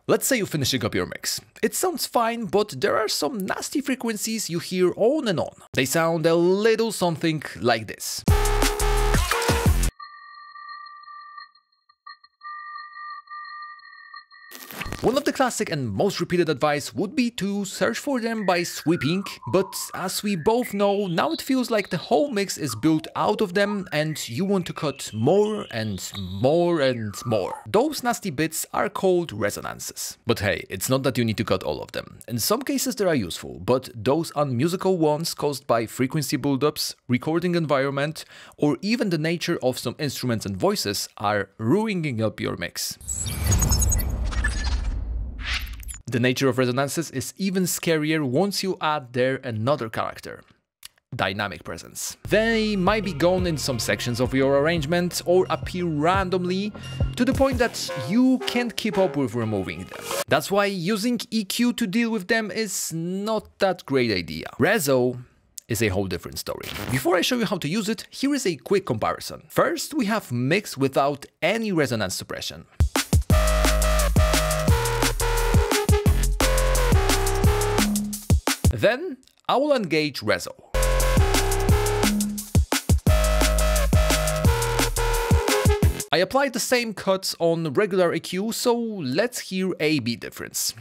Let's say you're finishing up your mix. It sounds fine, but there are some nasty frequencies you hear on and on. They sound a little something like this. One of the classic and most repeated advice would be to search for them by sweeping, but as we both know, now it feels like the whole mix is built out of them and you want to cut more and more and more. Those nasty bits are called resonances. But hey, it's not that you need to cut all of them. In some cases they are useful, but those unmusical ones caused by frequency buildups, recording environment, or even the nature of some instruments and voices are ruining up your mix. The nature of resonances is even scarier once you add there another character. Dynamic presence. They might be gone in some sections of your arrangement or appear randomly to the point that you can't keep up with removing them. That's why using EQ to deal with them is not that great idea. Reso is a whole different story. Before I show you how to use it, here is a quick comparison. First, we have mix without any resonance suppression. Then I will engage Reso. I applied the same cuts on regular EQ, so let's hear a beat difference.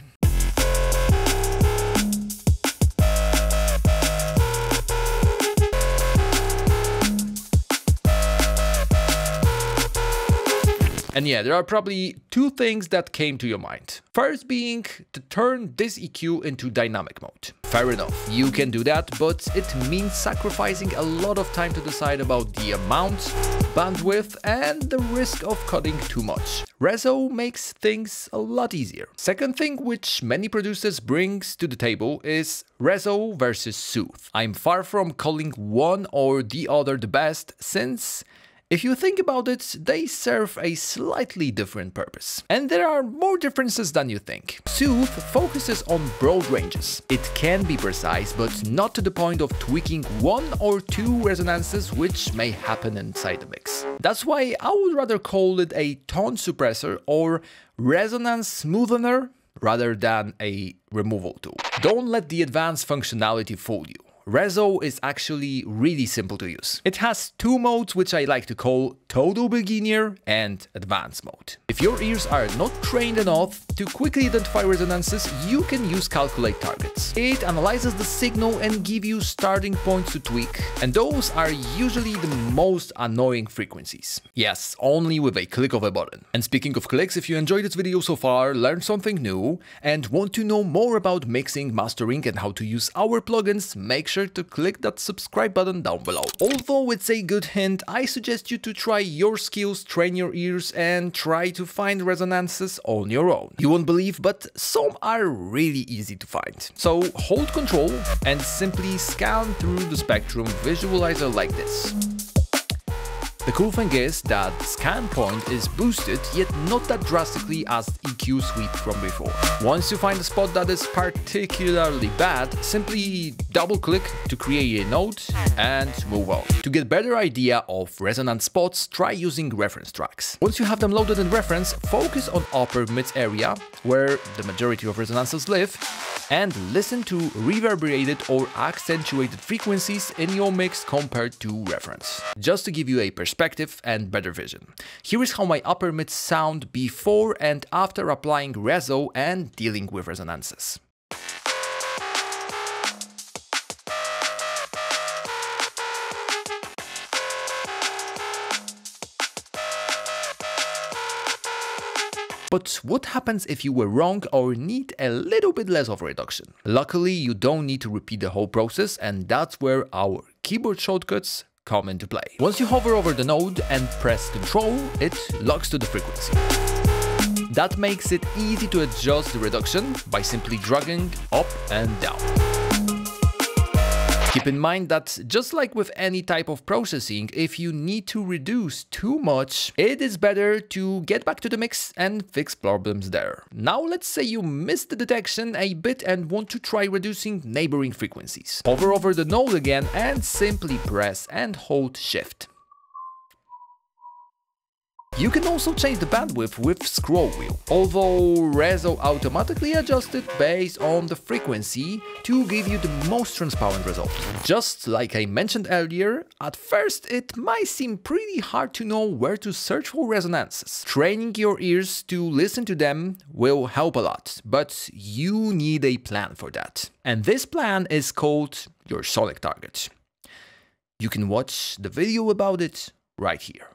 And yeah, there are probably two things that came to your mind. First being to turn this EQ into dynamic mode. Fair enough, you can do that, but it means sacrificing a lot of time to decide about the amount, bandwidth, and the risk of cutting too much. Reso makes things a lot easier. Second thing which many producers brings to the table is Reso versus Soothe. I'm far from calling one or the other the best, since if you think about it, they serve a slightly different purpose. And there are more differences than you think. Soothe focuses on broad ranges. It can be precise, but not to the point of tweaking one or two resonances, which may happen inside the mix. That's why I would rather call it a tone suppressor or resonance smoothener rather than a removal tool. Don't let the advanced functionality fool you. Reso is actually really simple to use. It has two modes which I like to call Total Beginner and Advanced mode. If your ears are not trained enough to quickly identify resonances, you can use Calculate Targets. It analyzes the signal and gives you starting points to tweak, and those are usually the most annoying frequencies. Yes, only with a click of a button. And speaking of clicks, if you enjoyed this video so far, learned something new, and want to know more about mixing, mastering, and how to use our plugins, make sure to click that subscribe button down below. Although it's a good hint, I suggest you to try your skills, train your ears, and try to find resonances on your own. You won't believe, but some are really easy to find. So hold control and simply scan through the spectrum visualizer like this. The cool thing is that scan point is boosted, yet not that drastically as EQ sweep from before. Once you find a spot that is particularly bad, simply double click to create a node and move on. To get better idea of resonant spots, try using reference tracks. Once you have them loaded in reference, focus on upper mid area, where the majority of resonances live, and listen to reverberated or accentuated frequencies in your mix compared to reference. Just to give you a perspective and better vision. Here is how my upper mids sound before and after applying Reso and dealing with resonances. But what happens if you were wrong or need a little bit less of a reduction? Luckily, you don't need to repeat the whole process, and that's where our keyboard shortcuts come into play. Once you hover over the node and press Ctrl, it locks to the frequency. That makes it easy to adjust the reduction by simply dragging up and down. Keep in mind that just like with any type of processing, if you need to reduce too much, it is better to get back to the mix and fix problems there. Now let's say you missed the detection a bit and want to try reducing neighboring frequencies. Hover over the node again and simply press and hold Shift. You can also change the bandwidth with scroll wheel, although Rezo automatically adjusts it based on the frequency to give you the most transparent result. Just like I mentioned earlier, at first it might seem pretty hard to know where to search for resonances. Training your ears to listen to them will help a lot, but you need a plan for that. And this plan is called your sonic target. You can watch the video about it right here.